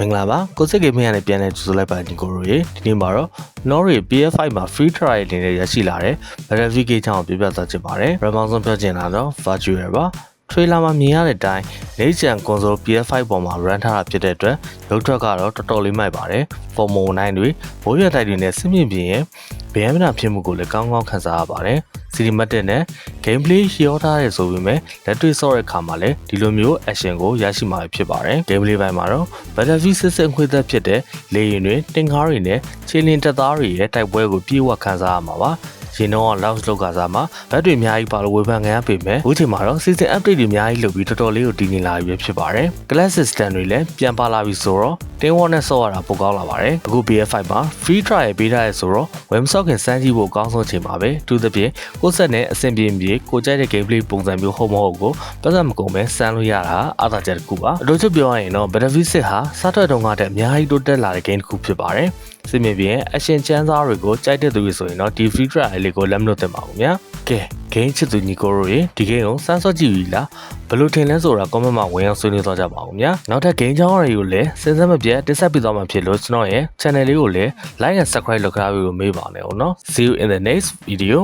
မင်္ဂလာပါကိုစစ်ကေမင်းရနဲ့ပြန်လဲကြိုဆိုလိုက်ပါညီကိုတို့ရေဒီနေ့မှာတော့ Nori PF5 မှာ free trial အနေနဲ့ရရှိလာတဲ့ Battlefield အကြောင်းကိုပြပြသွားချင်ပါတယ်ပထမဆုံးပြောချင်တာတော့ Virtual ပါ trailer မှာမြင်ရတဲ့အတိုင်း Next-gen console PS5 ပေါ်မှာ run ထားတာဖြစ်တဲ့အတွက်ရုပ်ထွက်ကတော့တော်တော်လေးမိုက်ပါတယ် Formula 9တွေဘိုးရတိုက်တွေနဲ့စစ်မြင့်ပြင်းရဲ့ဗယံမနာဖြစ်မှုကိုလည်းကောင်းကောင်းခံစားရပါတယ် Cinematic နဲ့ gameplay ရောထားရဲဆိုပေမဲ့လက်တွေ့ဆော့တဲ့အခါမှာလည်းဒီလိုမျိုး action ကိုရရှိမှာဖြစ်ပါတယ် gameplay ပိုင်းမှာတော့ Battlefield စစ်စစ်ခွေးသက်ဖြစ်တဲ့လေယာဉ်တွေတင်ကားတွေနဲ့ခြေလင်းတပ်သားတွေရဲ့တိုက်ပွဲကိုပြေဝခံစားရမှာပါရင်တော့ launch လောက်ကစားမှာဘက်တွေအများကြီးပါလို့ဝေဖန်ခံရပေမဲ့အခုချိန်မှာတော့ season update တွေအများကြီးလုပ်ပြီးတော်တော်လေးကိုတည်ငြိမ်လာပြီဖြစ်ပါတယ် class system တွေလည်းပြန်ပါလာပြီဆိုတော့တင်းဝါနဲ့ဆော့ရတာပိုကောင်းလာပါတယ်အခု BF5 မှာ free trial ပေးထားရဲဆိုတော့ဝယ်မဆော့ခင်စမ်းကြည့်ဖို့အကောင်းဆုံးချိန်ပါပဲသူသဖြင့်ကိုယ်ဆက်နဲ့အဆင်ပြေပြေကိုကြိုက်တဲ့ gameplay ပုံစံမျိုးဟုတ်မဟုတ်ကိုပတ်သက်မကုန်ပဲစမ်းလို့ရတာအားသာချက်တစ်ခုပါအတူတူပြောရရင်တော့ Battlefield 6ဟာစားထွက်တုန်းကတည်းအများကြီးတိုးတက်လာတဲ့ game တစ်ခုဖြစ်ပါတယ်စစ်မြေပြင်အရှင်ချမ်းသားတွေကိုကြိုက်တဲ့သူတွေဆိုရင်တော့ဒီ free trial လေးကိုလက်မလွတ်သင့်ပါဘူးဗျာကဲ game ချစ်သူညီကိုတို့ရေဒီ game ကိုစမ်းစော့ကြည့်ပြီလားဘယ်လိုထင်လဲဆိုတာ comment မှာဝင်အောင်ဆွေးနွေးသွားကြပါဦးဗျာနောက်ထပ် game ကြောင်းတွေကိုလည်းစဉ်းစားမပြတ်တင်ဆက်ပေးသွားမှာဖြစ်လို့ကျွန်တော်ရဲ့ channel လေးကိုလည်း like and subscribe လုပ်ထားပြီးလို့မေးပါနဲ့ဦးနော် see you in the next video